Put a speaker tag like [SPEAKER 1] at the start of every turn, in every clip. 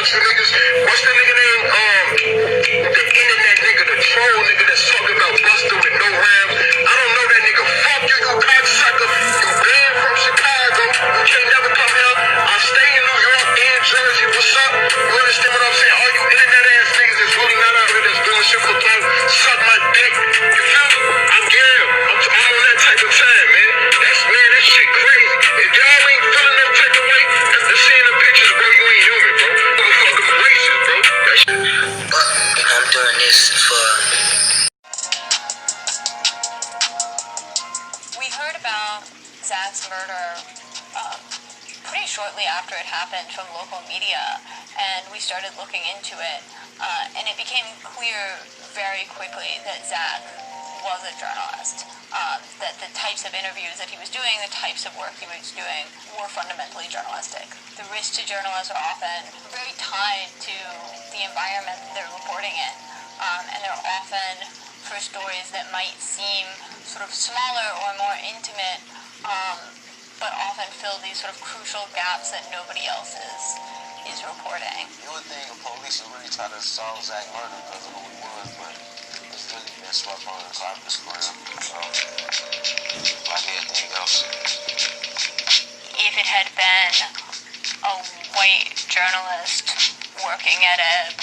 [SPEAKER 1] bunch of niggas. What's the nigga name? The internet nigga, the troll nigga that's talking about Buster with no rams. I don't know that nigga. Fuck you, you cocksucker. You banned from Chicago. You can't never come here. I stay in New York and Jersey. What's up? You understand what I'm saying? All you internet ass niggas that's really not out here that's doing shit for fun, suck my dick. You feel me? I'm Gary. I'm on that type of time, man. That shit crazy. If y'all ain't feeling that type of way, after seeing the pictures, bro, you ain't human, bro. Motherfucking racist, bro. That shit.
[SPEAKER 2] But I'm doing this for...
[SPEAKER 3] We heard about Zach's murder pretty shortly after it happened from local media, and we started looking into it, and it became clear very quickly that Zach was a journalist, that the types of interviews that he was doing, the types of work he was doing were fundamentally journalistic. The risks to journalists are often very tied to the environment that they're reporting in, and they're often for stories that might seem sort of smaller or more intimate, but often fill these sort of crucial gaps that nobody else is reporting.
[SPEAKER 4] You would think the police would really try to solve Zach's murder because of who he was, but it's really been swept under the carpet for real. Like anything else.
[SPEAKER 3] If it had been a white journalist working at a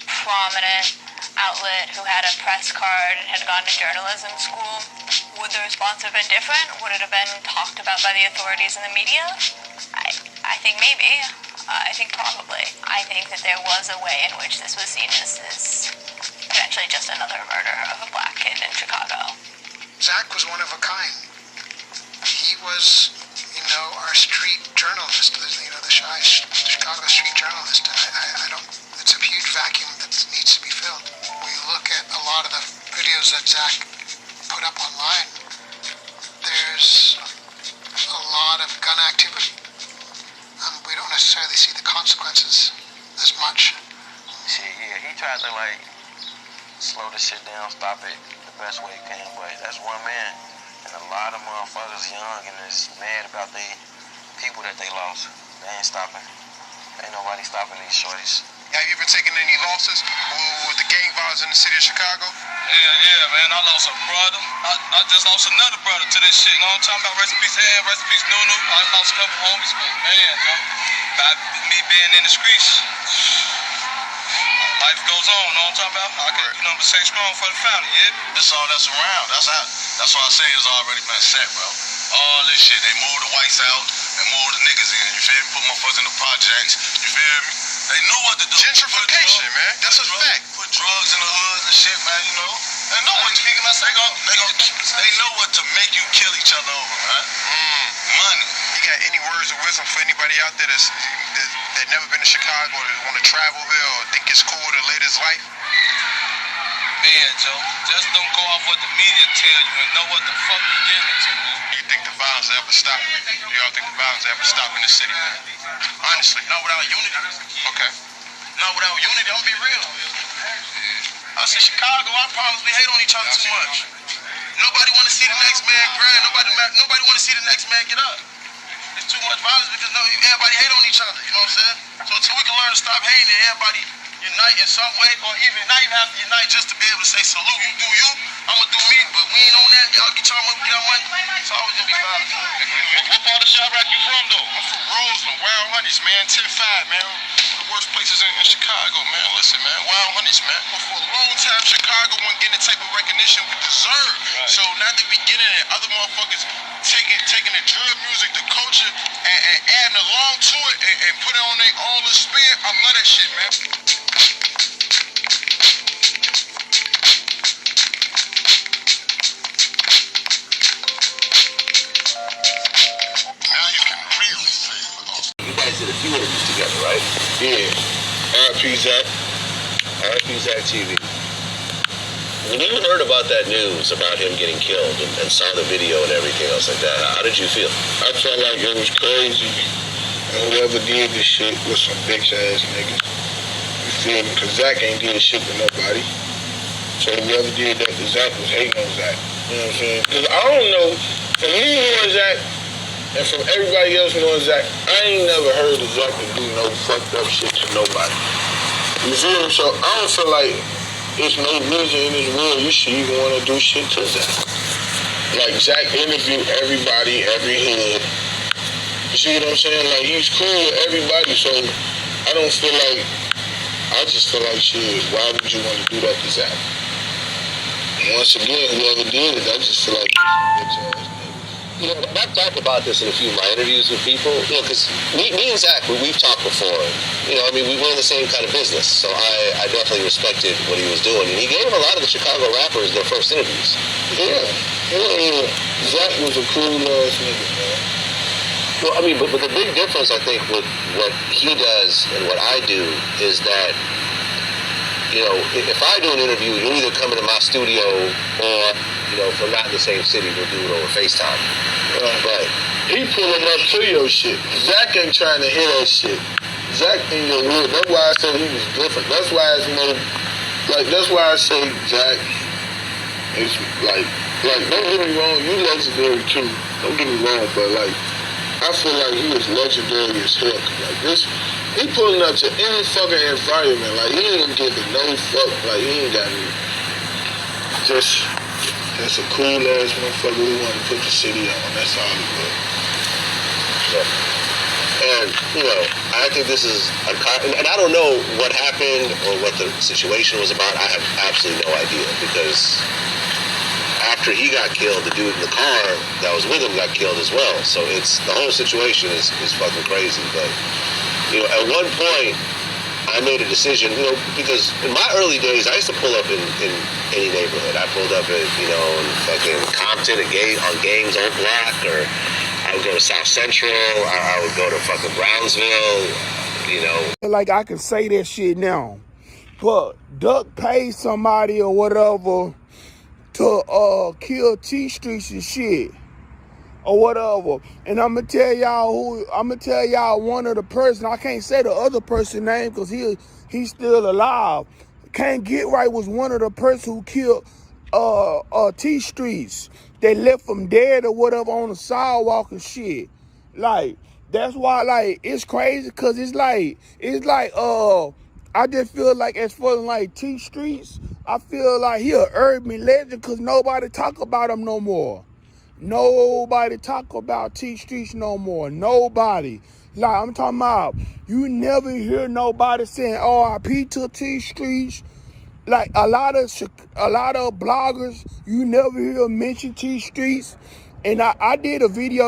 [SPEAKER 3] prominent outlet who had a press card and had gone to journalism school, would the response have been different? Would it have been talked about by the authorities and the media? I think maybe. I think probably. I think that there was a way in which this was seen as potentially just another murder of a black kid in Chicago.
[SPEAKER 5] Zach was one of a kind. He was, our street journalist, the Chicago street journalist. It's a huge vacuum that needs to be filled. We look at a lot of the videos that Zach put up online. There's a lot of gun activity. We don't necessarily see the consequences as much.
[SPEAKER 4] Shit, yeah, he tried to slow the shit down, stop it the best way he can, but that's one man. And a lot of motherfuckers young and is mad about the people that they lost. They ain't stopping. Ain't nobody stopping these shorties.
[SPEAKER 1] Have you ever taken any losses with the gang violence in the city of Chicago?
[SPEAKER 6] Yeah, man. I lost a brother. I just lost another brother to this shit. You know what I'm talking about? Rest in peace, rest in peace, Nunu. I lost a couple homies, but man, by me being in the streets, life goes on. You know what I'm talking about? I can, stay strong for the family, yeah?
[SPEAKER 1] This is all that's around. That's why I say it's already been set, bro. All this shit. They moved the whites out and moved the niggas in. You feel me? Put motherfuckers in the projects. You feel me? They know what to do. Gentrification, man. That's a fact.
[SPEAKER 6] Put drugs in the hood and shit, man, They know what
[SPEAKER 1] they know what to make you kill each other over, man. Money. You got any words of wisdom for anybody out there that never been to Chicago or want to travel here or think it's cool to live this life?
[SPEAKER 6] Man, Joe, just don't go off what the media tell you and know what the fuck you're getting into, man.
[SPEAKER 1] Do you think the violence will ever stop? Do y'all think the violence will ever stop in the city, man? Honestly.
[SPEAKER 6] Not without unity.
[SPEAKER 1] Okay.
[SPEAKER 6] Not without unity, I'm gonna be real. I see Chicago, I promise we hate on each other too much. Nobody wanna see the next man grind, nobody wanna see the next man get up. It's too much violence because everybody hate on each other, you know what I'm saying? So until we can learn to stop hating and everybody unite in some way, or even not even have to unite just to be able to say salute, you do you, I'ma do me, but we ain't on that, y'all get y'all money, get our money, it's always gonna be violence.
[SPEAKER 1] What part of Chirac you from, though? I'm from Roseland, Wild Honeys, man, 10-5, man. One of the worst places in Chicago, man. Listen, man, Wild Honeys, man. But for a long time, Chicago wasn't getting the type of recognition we deserve. Right. So now that we getting it, other motherfuckers taking the drug music, the culture, and adding along to it, and putting on their own little spin, I love that shit, man.
[SPEAKER 4] Did a few interviews together, right?
[SPEAKER 1] Yeah. R.I.P. Zach.
[SPEAKER 4] R.I.P. Zach TV. When you heard about that news about him getting killed and saw the video and everything else like that, how did you feel?
[SPEAKER 7] I felt like it was crazy. And whoever did this shit was some bitch ass niggas. You feel me? Cause Zach ain't did shit to nobody. So whoever did that to Zach was hating on Zach. You know what I'm saying? Cause I don't know, for me, who was Zach, And from everybody else knowing Zach, I ain't never heard of Zach to do no fucked up shit to nobody. You feel me? So I don't feel like there's no reason in this world you should even want to do shit to Zach. Like, Zach interviewed everybody, every hood. You see what I'm saying? Like, he's cool with everybody, so I don't feel like, I just feel like, shit, why would you want to do that to Zach? And once again, whoever did it, I just feel like bitch ass niggas.
[SPEAKER 8] You know, I've talked about this in a few of my interviews with people, you know, because me and Zach, we've talked before. You know, I mean, we were in the same kind of business, so I definitely respected what he was doing. And he gave a lot of the Chicago rappers their first interviews.
[SPEAKER 7] Yeah. Zach was a cool ass nigga, man.
[SPEAKER 8] Well, I mean, but the big difference, I think, with what he does and what I do is that, you know, if I do an interview, you'll either come into my studio or, you know, if we're not in the same city, we'll do it over FaceTime. But
[SPEAKER 7] he pulling up to your shit. Zach ain't trying to hear that shit. Zach in your wood. That's why I said he was different. That's why it's more, like, that's why I say Zach is like, don't get me wrong, you legendary too. Don't get me wrong, but like, I feel like he was legendary as hell. Like this, he pulling up to any fucking environment. Like, he ain't giving no fuck. Like, he ain't got any. Just a cool ass motherfucker who want to put the city on. That's all he was.
[SPEAKER 8] So, and, you know, I think this is, and I don't know what happened or what the situation was about. I have absolutely no idea, because after he got killed, the dude in the car that was with him got killed as well. So it's, the whole situation is fucking crazy. But, you know, at one point, I made a decision, you know, because in my early days, I used to pull up in any neighborhood. I pulled up in, you know, in fucking Compton on Games Old Block, or I would go to South Central, I would go to fucking Brownsville, you know.
[SPEAKER 9] Like, I can say that shit now, but Duck paid somebody or whatever to kill T Streets and shit or whatever. And I'm gonna tell y'all one of the person, I can't say the other person's name because he's still alive. Can't Get Right was one of the person who killed T Streets. They left him dead or whatever on the sidewalk and shit. Like, that's why, like, it's crazy, because it's like I just feel like, as far as like T Streets, I feel like he an urban legend because nobody talk about him no more. Nobody talk about T Streets no more. Nobody. Like, I'm talking about, you never hear nobody saying R.I.P. to T Streets. Like, a lot of bloggers, you never hear mention T Streets. And I did a video